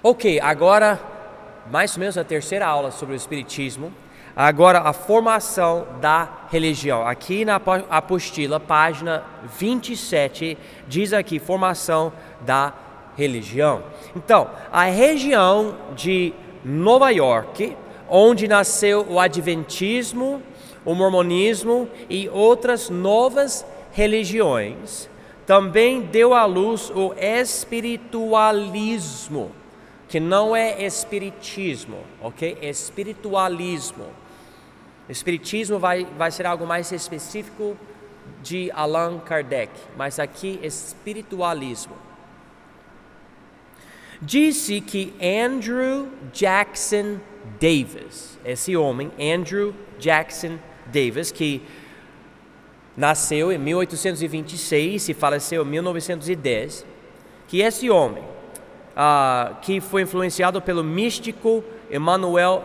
Ok, agora mais ou menos a terceira aula sobre o Espiritismo. Agora a formação da religião. Aqui na apostila, página 27, diz aqui formação da religião. Então, a região de Nova York, onde nasceu o Adventismo, o Mormonismo e outras novas religiões, também deu à luz o espiritualismo, que não é espiritismo, ok? Espiritualismo. Espiritismo vai ser algo mais específico de Allan Kardec, mas aqui espiritualismo. Disse que Andrew Jackson Davis, esse homem, Andrew Jackson Davis, que nasceu em 1826 e faleceu em 1910, que esse homem, que foi influenciado pelo místico Emanuel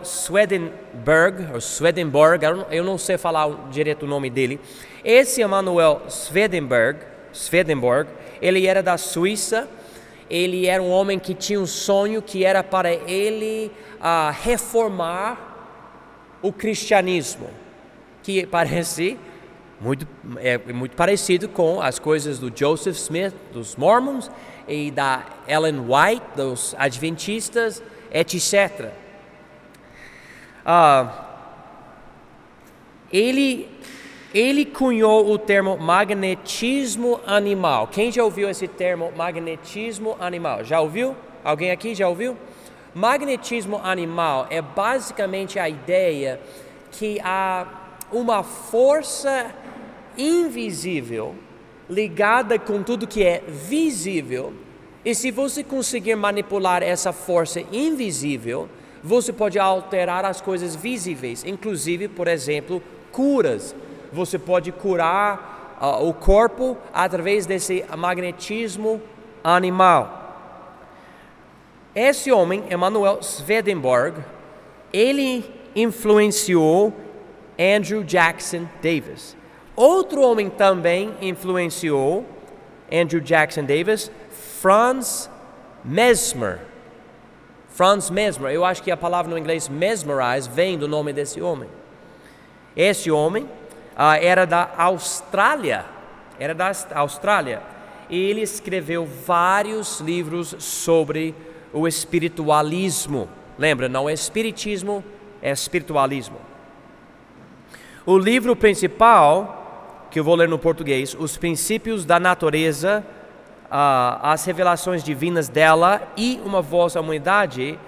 Swedenborg, eu não sei falar direito o nome dele. Esse Emanuel Swedenborg, ele era da Suíça. Ele era um homem que tinha um sonho que era para ele reformar o cristianismo, que parece muito parecido com as coisas do Joseph Smith, dos Mormons, e da Ellen White, dos Adventistas, etc. Ele cunhou o termo magnetismo animal. Quem já ouviu esse termo magnetismo animal? Já ouviu? Alguém aqui já ouviu? Magnetismo animal é basicamente a ideia que há uma força invisível ligada com tudo que é visível, e se você conseguir manipular essa força invisível, você pode alterar as coisas visíveis, inclusive, por exemplo, curas. Você pode curar o corpo através desse magnetismo animal. Esse homem, Emanuel Swedenborg, ele influenciou Andrew Jackson Davis. Outro homem também influenciou Andrew Jackson Davis, Franz Mesmer. Eu acho que a palavra no inglês mesmerize vem do nome desse homem. Esse homem era da Austrália, e ele escreveu vários livros sobre o espiritualismo. Lembra, não é espiritismo, é espiritualismo. O livro principal, que eu vou ler no português, Os Princípios da Natureza, as revelações divinas dela e Uma Voz à Humanidade,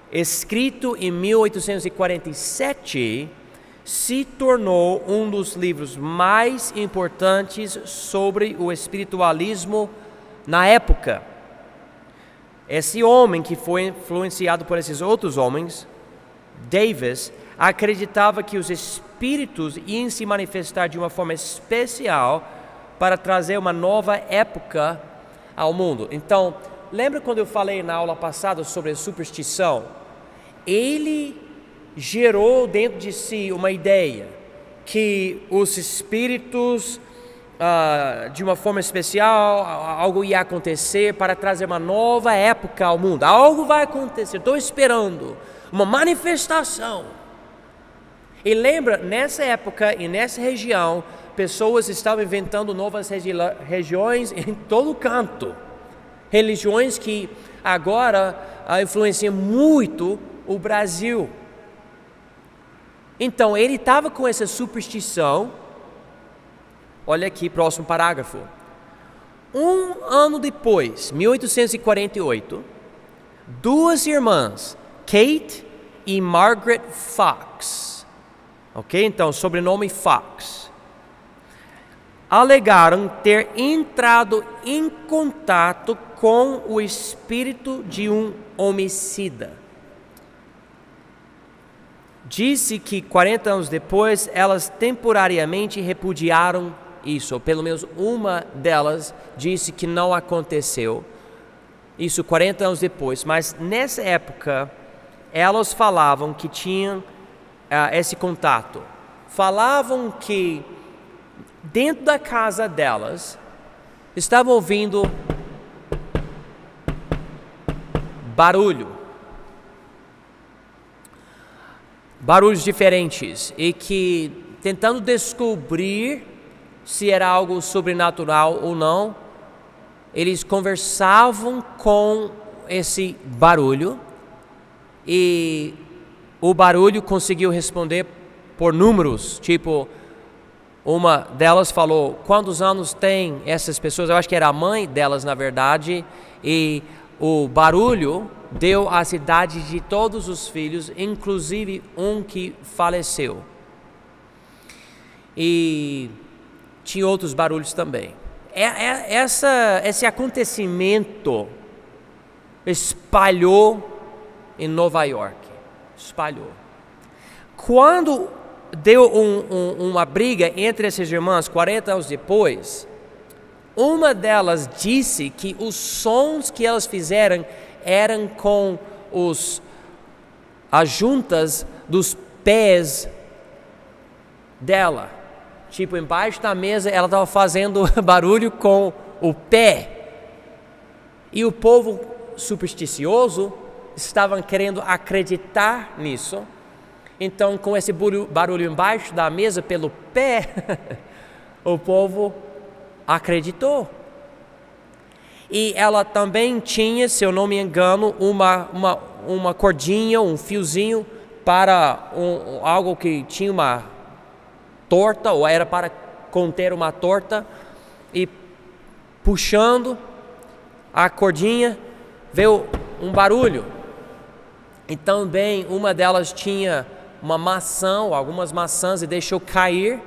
escrito em 1847, se tornou um dos livros mais importantes sobre o espiritualismo na época. Esse homem, que foi influenciado por esses outros homens, Davis, acreditava que os espíritos iam se manifestar de uma forma especial para trazer uma nova época ao mundo. Então, lembra quando eu falei na aula passada sobre a superstição? Ele gerou dentro de si uma ideia que os espíritos, de uma forma especial, algo ia acontecer para trazer uma nova época ao mundo. Algo vai acontecer, estou esperando uma manifestação. E lembra, nessa época e nessa região, pessoas estavam inventando novas religiões em todo canto. Religiões que agora influenciam muito o Brasil. Então, ele estava com essa superstição. Olha aqui, próximo parágrafo. Um ano depois, 1848, duas irmãs, Kate e Margaret Fox, ok? Então, sobrenome Fox, alegaram ter entrado em contato com o espírito de um homicida. Disse que 40 anos depois, elas temporariamente repudiaram isso, ou pelo menos uma delas disse que não aconteceu. Isso 40 anos depois, mas nessa época, elas falavam que tinham esse contato. Falavam que dentro da casa delas, estavam ouvindo barulho. Barulhos diferentes, e que tentando descobrir se era algo sobrenatural ou não, eles conversavam com esse barulho, e o barulho conseguiu responder por números, tipo, uma delas falou, quantos anos tem essas pessoas? Eu acho que era a mãe delas, na verdade, e o barulho deu a idade de todos os filhos, inclusive um que faleceu. E tinha outros barulhos também. Esse acontecimento espalhou em Nova York. Espalhou. Quando deu uma briga entre essas irmãs, 40 anos depois, uma delas disse que os sons que elas fizeram eram com as juntas dos pés dela. Tipo, embaixo da mesa ela estava fazendo barulho com o pé. E o povo supersticioso estavam querendo acreditar nisso. Então, com esse barulho embaixo da mesa pelo pé, o povo acreditou. E ela também tinha, se eu não me engano, uma cordinha, um fiozinho para algo que tinha uma torta, ou era para conter uma torta, e puxando a cordinha, veio um barulho. E também uma delas tinha uma maçã, ou algumas maçãs, e deixou cair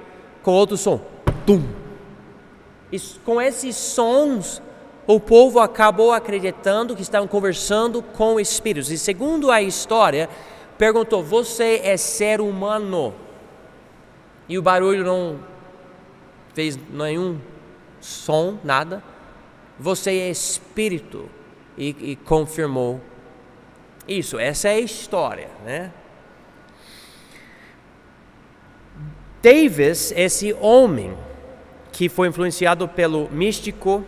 com outro som. Tum! E com esses sons, o povo acabou acreditando que estavam conversando com espíritos. E segundo a história, perguntou, você é ser humano? E o barulho não fez nenhum som, nada. Você é espírito. E confirmou isso. Essa é a história, né? Davis, esse homem que foi influenciado pelo místico,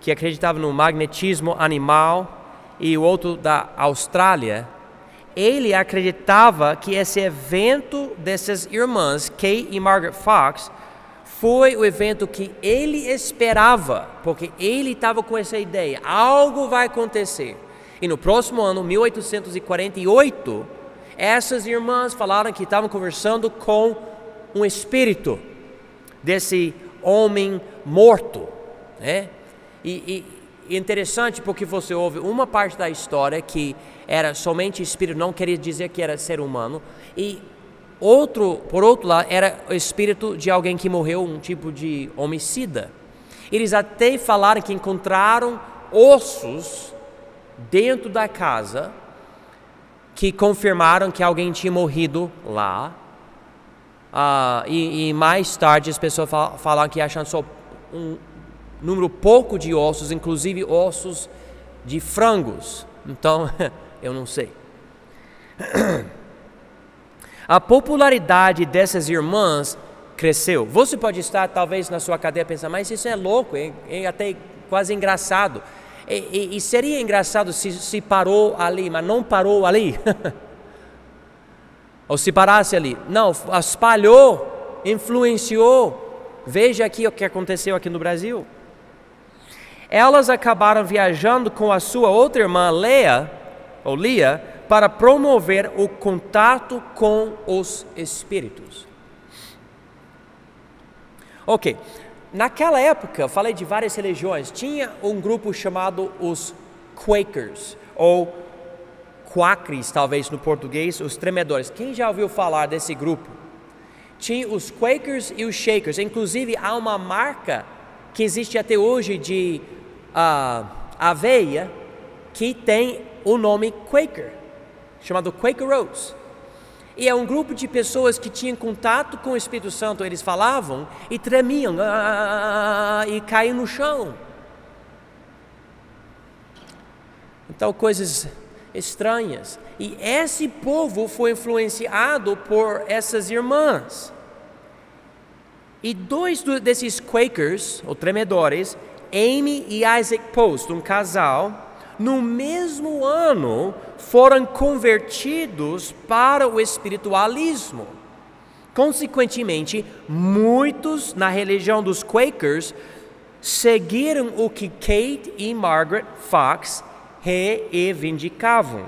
que acreditava no magnetismo animal, e o outro da Austrália, ele acreditava que esse evento dessas irmãs, Kay e Margaret Fox, foi o evento que ele esperava, porque ele estava com essa ideia, algo vai acontecer. E no próximo ano, 1848, essas irmãs falaram que estavam conversando com um espírito desse homem morto, né? E interessante porque você ouve uma parte da história que era somente espírito, não queria dizer que era ser humano, e por outro lado, era o espírito de alguém que morreu, um tipo de homicida. Eles até falaram que encontraram ossos dentro da casa que confirmaram que alguém tinha morrido lá. E mais tarde as pessoas falaram que acham só um número pouco de ossos, inclusive ossos de frangos. Então, eu não sei. A popularidade dessas irmãs cresceu. Você pode estar talvez na sua cadeira pensando, mas isso é louco, é até quase engraçado. E seria engraçado se parou ali, mas não parou ali. Ou se parasse ali. Não, espalhou, influenciou. Veja aqui o que aconteceu aqui no Brasil. Elas acabaram viajando com a sua outra irmã, Lia, para promover o contato com os espíritos. Ok, naquela época, falei de várias religiões, tinha um grupo chamado os Quakers, ou Quakers, talvez no português, os tremedores. Quem já ouviu falar desse grupo? Tinha os Quakers e os Shakers, inclusive há uma marca que existe até hoje de aveia, que tem o nome Quaker, chamado Quaker Oats. E é um grupo de pessoas que tinham contato com o Espírito Santo. Eles falavam e tremiam e caíam no chão. Então, coisas estranhas. E esse povo foi influenciado por essas irmãs. E dois desses Quakers, ou tremedores, Amy e Isaac Post, um casal, no mesmo ano foram convertidos para o espiritualismo. Consequentemente, muitos na religião dos Quakers seguiram o que Kate e Margaret Fox reivindicavam.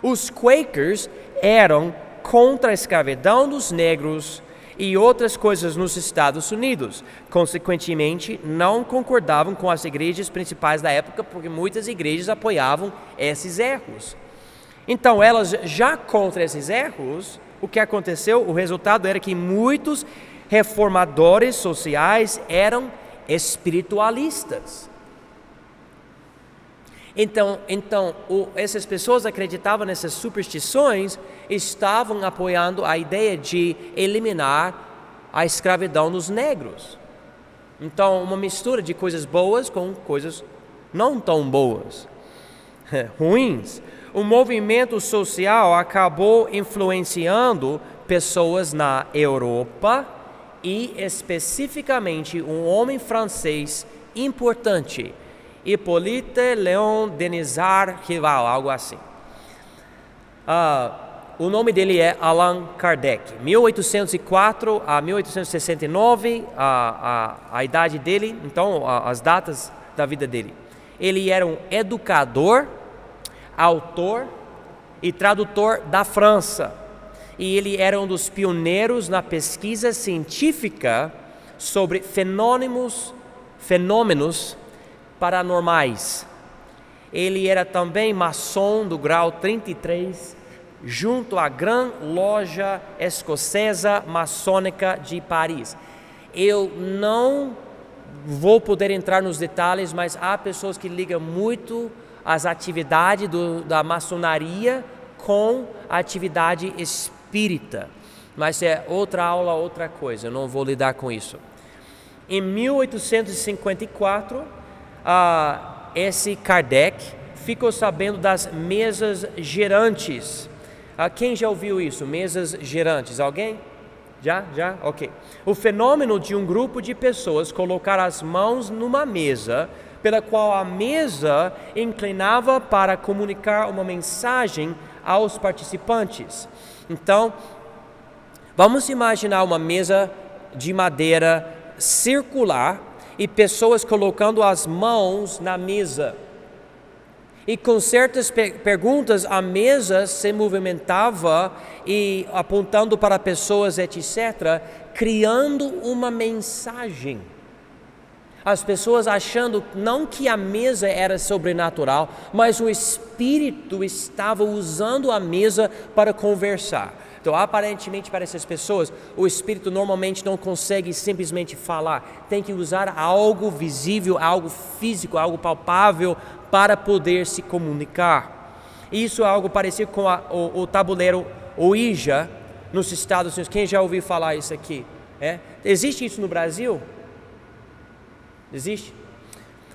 Os Quakers eram contra a escravidão dos negros e outras coisas nos Estados Unidos. Consequentemente, não concordavam com as igrejas principais da época, porque muitas igrejas apoiavam esses erros. Então, elas já contra esses erros, o que aconteceu? O resultado era que muitos reformadores sociais eram espiritualistas. Então, essas pessoas acreditavam nessas superstições, estavam apoiando a ideia de eliminar a escravidão dos negros. Então, uma mistura de coisas boas com coisas não tão boas, ruins. O movimento social acabou influenciando pessoas na Europa e especificamente um homem francês importante, Hippolyte Léon Denisard Rival, algo assim. O nome dele é Allan Kardec. 1804 a 1869, a idade dele, então as datas da vida dele. Ele era um educador, autor e tradutor da França. E ele era um dos pioneiros na pesquisa científica sobre fenômenos paranormais. Ele era também maçom do grau 33, junto à Grande Loja Escocesa Maçônica de Paris. Eu não vou poder entrar nos detalhes, mas há pessoas que ligam muito as atividades da maçonaria com a atividade espírita. Mas é outra aula, outra coisa, eu não vou lidar com isso. Em 1854, esse Kardec ficou sabendo das mesas girantes. Quem já ouviu isso? Mesas girantes? Alguém? Já? Ok. O fenômeno de um grupo de pessoas colocar as mãos numa mesa, pela qual a mesa inclinava para comunicar uma mensagem aos participantes. Então, vamos imaginar uma mesa de madeira circular e pessoas colocando as mãos na mesa. E com certas perguntas, a mesa se movimentava e apontando para pessoas, etc., criando uma mensagem. As pessoas achando não que a mesa era sobrenatural, mas o Espírito estava usando a mesa para conversar. Então, aparentemente, para essas pessoas, o Espírito normalmente não consegue simplesmente falar. Tem que usar algo visível, algo físico, algo palpável para poder se comunicar. Isso é algo parecido com o tabuleiro Ouija nos Estados Unidos. Quem já ouviu falar isso aqui? Existe isso no Brasil? Existe?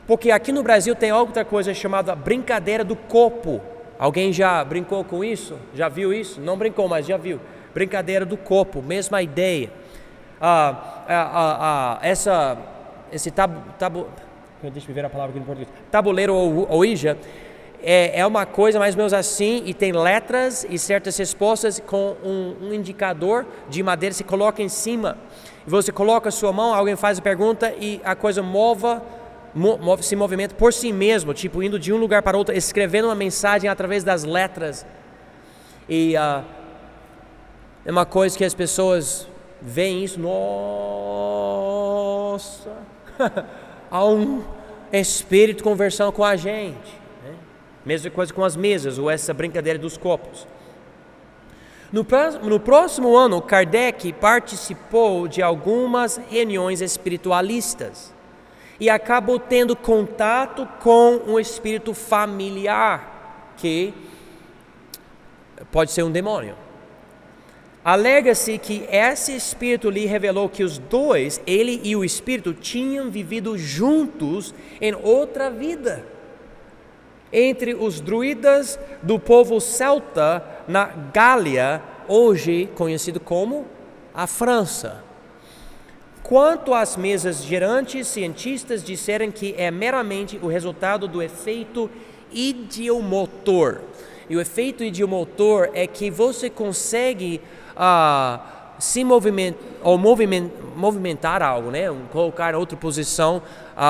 Porque aqui no Brasil tem outra coisa chamada brincadeira do copo. Alguém já brincou com isso? Já viu isso? Não brincou, mas já viu. Brincadeira do copo, mesma ideia. Deixa eu ver a palavra aqui em português. Tabuleiro Ouija é uma coisa mais ou menos assim, e tem letras e certas respostas com um indicador de madeira, se coloca em cima. Você coloca a sua mão, alguém faz a pergunta e a coisa se movimenta por si mesmo, tipo indo de um lugar para outro, escrevendo uma mensagem através das letras. E é uma coisa que as pessoas veem isso, nossa, há um espírito conversando com a gente, né? Mesma coisa com as mesas, ou essa brincadeira dos copos. No próximo ano, Kardec participou de algumas reuniões espiritualistas e acabou tendo contato com um espírito familiar, que pode ser um demônio. Alega-se que esse espírito lhe revelou que os dois, ele e o espírito, tinham vivido juntos em outra vida, entre os druidas do povo celta na Gália, hoje conhecido como a França. Quanto às mesas girantes, cientistas disseram que é meramente o resultado do efeito idiomotor. E o efeito idiomotor é que você consegue se movimentar algo, né? Colocar em outra posição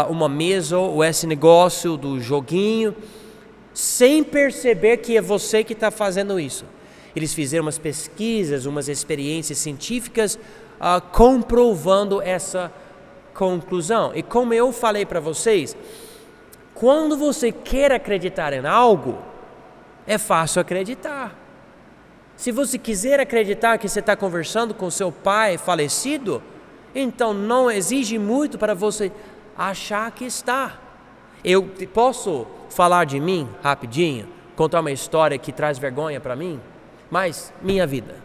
uma mesa ou esse negócio do joguinho, sem perceber que é você que está fazendo isso. Eles fizeram umas pesquisas, umas experiências científicas comprovando essa conclusão. E como eu falei para vocês, quando você quer acreditar em algo, é fácil acreditar. Se você quiser acreditar que você está conversando com seu pai falecido, então não exige muito para você achar que está. Eu posso falar de mim rapidinho, contar uma história que traz vergonha para mim, mas minha vida.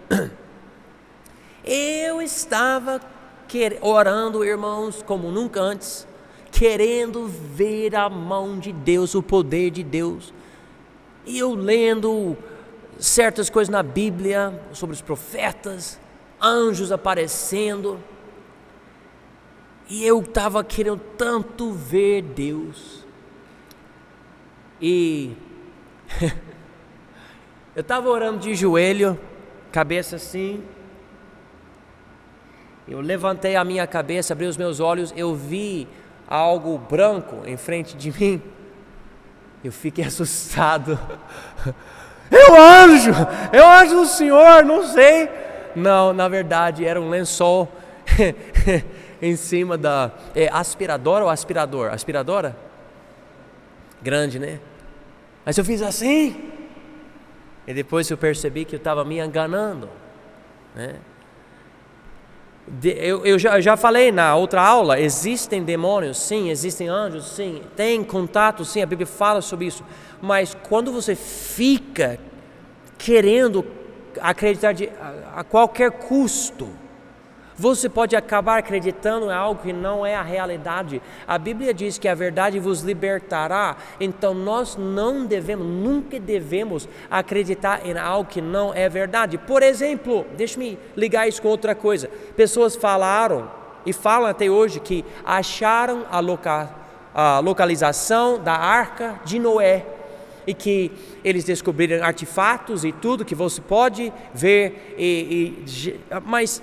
Eu estava orando, irmãos, como nunca antes, querendo ver a mão de Deus, o poder de Deus. E eu lendo certas coisas na Bíblia sobre os profetas, anjos aparecendo, e eu estava querendo tanto ver Deus. E eu estava orando de joelho, cabeça assim. Eu levantei a minha cabeça, abri os meus olhos, eu vi algo branco em frente de mim. Eu fiquei assustado. É o anjo do Senhor, não sei. Não, na verdade era um lençol em cima da aspiradora ou aspirador? Aspiradora? Grande, né? Mas eu fiz assim. E depois eu percebi que eu estava me enganando, né? Eu já falei na outra aula, existem demônios, sim, existem anjos, sim, tem contato, sim, a Bíblia fala sobre isso, mas quando você fica querendo acreditar a qualquer custo, você pode acabar acreditando em algo que não é a realidade. A Bíblia diz que a verdade vos libertará, então nós nunca devemos acreditar em algo que não é verdade. Por exemplo, deixa-me ligar isso com outra coisa. Pessoas falaram e falam até hoje que acharam a localização da Arca de Noé e que eles descobriram artefatos e tudo que você pode ver, mas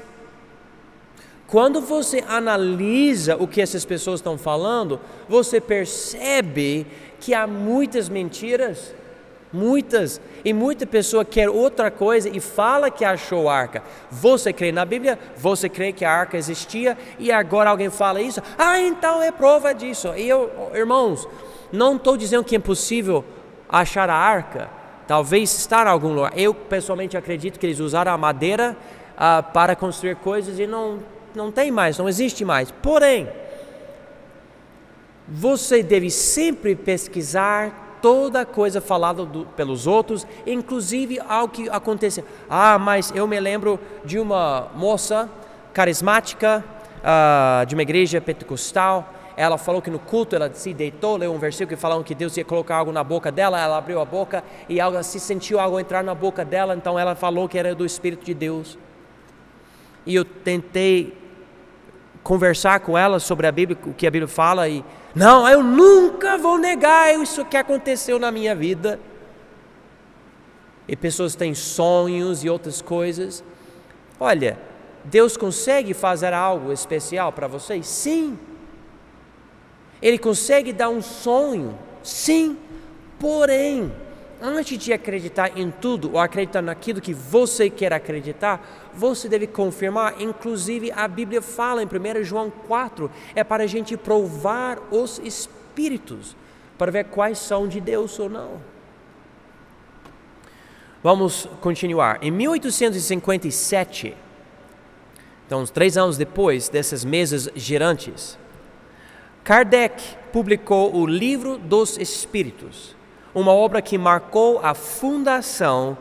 quando você analisa o que essas pessoas estão falando, você percebe que há muitas mentiras, e muita pessoa quer outra coisa e fala que achou a arca. Você crê na Bíblia, você crê que a arca existia e agora alguém fala isso, então é prova disso. E irmãos, não estou dizendo que é impossível achar a arca, talvez estar em algum lugar. Eu pessoalmente acredito que eles usaram a madeira para construir coisas e não tem mais, não existe mais. Porém, você deve sempre pesquisar toda coisa falada pelos outros, inclusive algo que aconteceu. Mas eu me lembro de uma moça carismática de uma igreja pentecostal. Ela falou que no culto ela se deitou, leu um versículo que falava que Deus ia colocar algo na boca dela. Ela abriu a boca e sentiu algo entrar na boca dela, então ela falou que era do Espírito de Deus. E eu tentei conversar com ela sobre a Bíblia, o que a Bíblia fala, e não, eu nunca vou negar isso que aconteceu na minha vida. E pessoas têm sonhos e outras coisas. Olha, Deus consegue fazer algo especial para vocês? Sim. Ele consegue dar um sonho? Sim. Porém, antes de acreditar em tudo, ou acreditar naquilo que você quer acreditar, você deve confirmar. Inclusive a Bíblia fala em 1 João 4, é para a gente provar os espíritos, para ver quais são de Deus ou não. Vamos continuar. Em 1857, então uns 3 anos depois dessas mesas girantes, Kardec publicou o Livro dos Espíritos, uma obra que marcou a fundação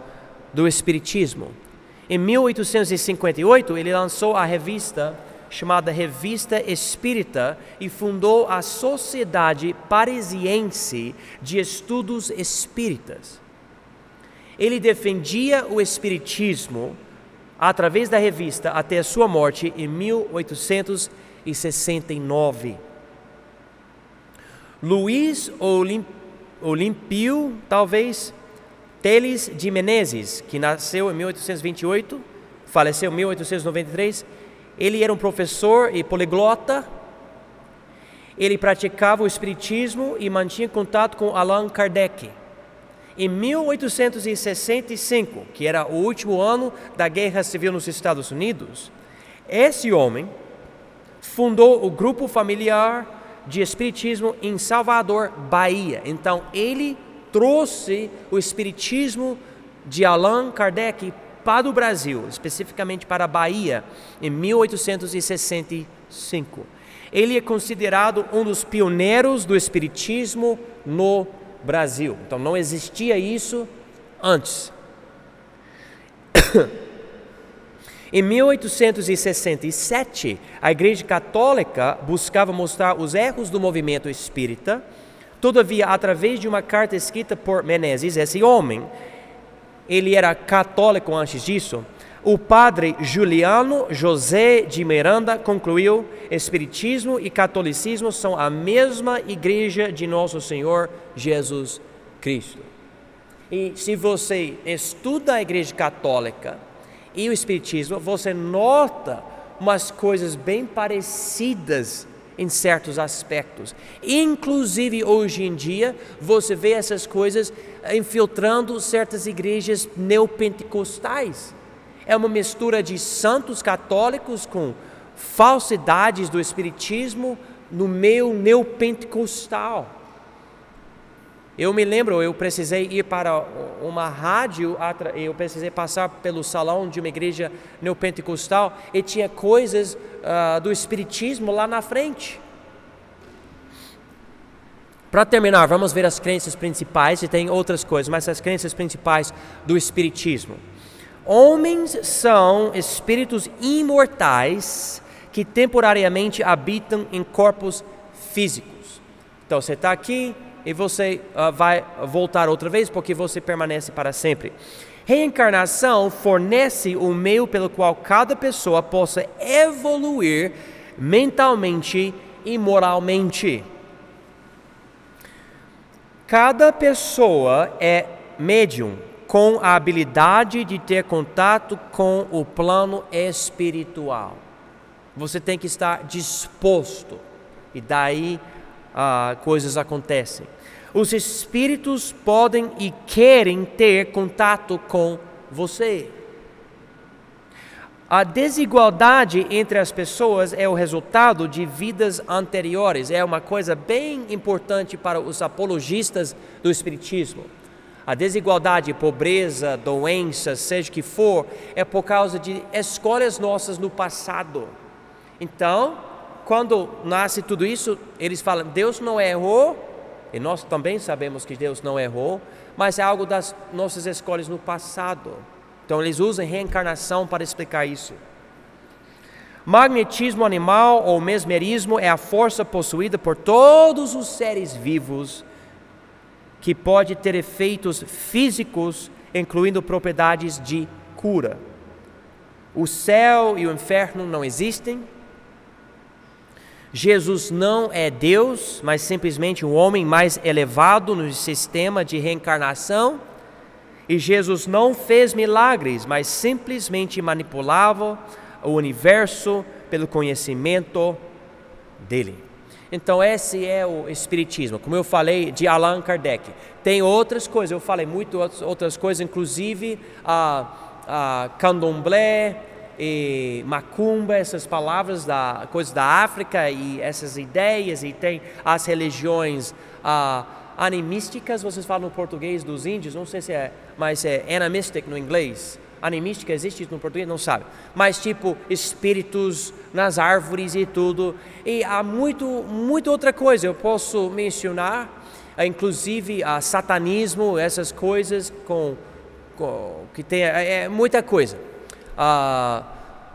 do Espiritismo. Em 1858, ele lançou a revista chamada Revista Espírita e fundou a Sociedade Parisiense de Estudos Espíritas. Ele defendia o Espiritismo através da revista até a sua morte em 1869. Luiz Olímpio, talvez, Teles de Menezes, que nasceu em 1828, faleceu em 1893. Ele era um professor e poliglota. Ele praticava o espiritismo e mantinha contato com Allan Kardec. Em 1865, que era o último ano da Guerra Civil nos Estados Unidos, esse homem fundou o grupo familiar de espiritismo em Salvador, Bahia. Então, ele trouxe o espiritismo de Allan Kardec para o Brasil, especificamente para a Bahia, em 1865. Ele é considerado um dos pioneiros do espiritismo no Brasil. Então, não existia isso antes. Em 1867, a Igreja Católica buscava mostrar os erros do movimento espírita. Todavia, através de uma carta escrita por Menezes, esse homem, ele era católico antes disso, o padre Juliano José de Miranda concluiu: Espiritismo e catolicismo são a mesma igreja de Nosso Senhor Jesus Cristo. E se você estuda a Igreja Católica e o Espiritismo, você nota umas coisas bem parecidas em certos aspectos. Inclusive, hoje em dia, você vê essas coisas infiltrando certas igrejas neopentecostais. É uma mistura de santos católicos com falsidades do Espiritismo no meio neopentecostal. Eu me lembro, eu precisei ir para uma rádio, eu precisei passar pelo salão de uma igreja neopentecostal e tinha coisas do Espiritismo lá na frente. Para terminar, vamos ver as crenças principais, e tem outras coisas, mas as crenças principais do Espiritismo. Homens são espíritos imortais que temporariamente habitam em corpos físicos. Então você está aqui e você vai voltar outra vez porque você permanece para sempre. Reencarnação fornece o meio pelo qual cada pessoa possa evoluir mentalmente e moralmente. Cada pessoa é médium com a habilidade de ter contato com o plano espiritual. Você tem que estar disposto, e daí coisas acontecem. Os espíritos podem e querem ter contato com você. A desigualdade entre as pessoas é o resultado de vidas anteriores. É uma coisa bem importante para os apologistas do espiritismo. A desigualdade, pobreza, doença, seja o que for, é por causa de escolhas nossas no passado. Então, quando nasce tudo isso, eles falam: Deus não errou, e nós também sabemos que Deus não errou, mas é algo das nossas escolhas no passado. Então, eles usam reencarnação para explicar isso. Magnetismo animal ou mesmerismo é a força possuída por todos os seres vivos que pode ter efeitos físicos, incluindo propriedades de cura. O céu e o inferno não existem. Jesus não é Deus, mas simplesmente um homem mais elevado no sistema de reencarnação. E Jesus não fez milagres, mas simplesmente manipulava o universo pelo conhecimento dele. Então esse é o Espiritismo, como eu falei, de Allan Kardec. Tem outras coisas, eu falei muitas outras coisas, inclusive candomblé e macumba, essas palavras, coisas da África e essas ideias, e tem as religiões animísticas, vocês falam no português dos índios, não sei se é, mas é animistic no inglês. Animística existe no português? Não sabe. Mas tipo, espíritos nas árvores e tudo. E há muito outra coisa. Eu posso mencionar, inclusive, satanismo, essas coisas que tem muita coisa.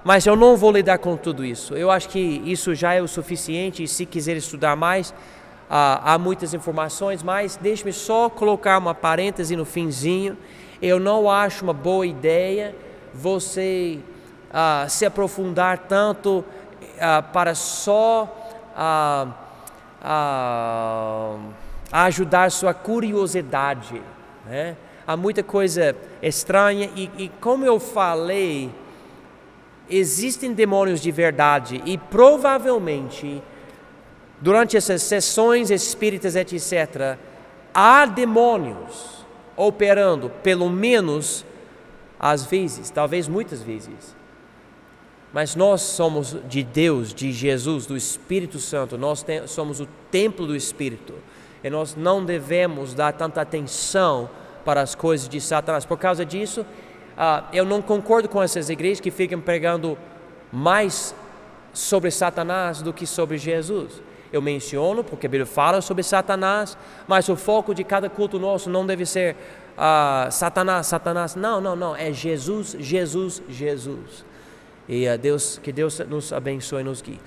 Mas eu não vou lidar com tudo isso. Eu acho que isso já é o suficiente. E se quiser estudar mais, há muitas informações. Mas deixe-me só colocar uma parêntese no finzinho. Eu não acho uma boa ideia você se aprofundar tanto para só a ajudar sua curiosidade, né? Há muita coisa estranha e como eu falei, existem demônios de verdade e provavelmente durante essas sessões espíritas, etc., há demônios operando, pelo menos às vezes, talvez muitas vezes. Mas nós somos de Deus, de Jesus, do Espírito Santo, nós somos o templo do Espírito e nós não devemos dar tanta atenção para as coisas de Satanás. Por causa disso, eu não concordo com essas igrejas que ficam pregando mais sobre Satanás do que sobre Jesus. Eu menciono porque a Bíblia fala sobre Satanás, mas o foco de cada culto nosso não deve ser Satanás, Satanás. Não, é Jesus, Jesus, Jesus. E que Deus nos abençoe e nos guie.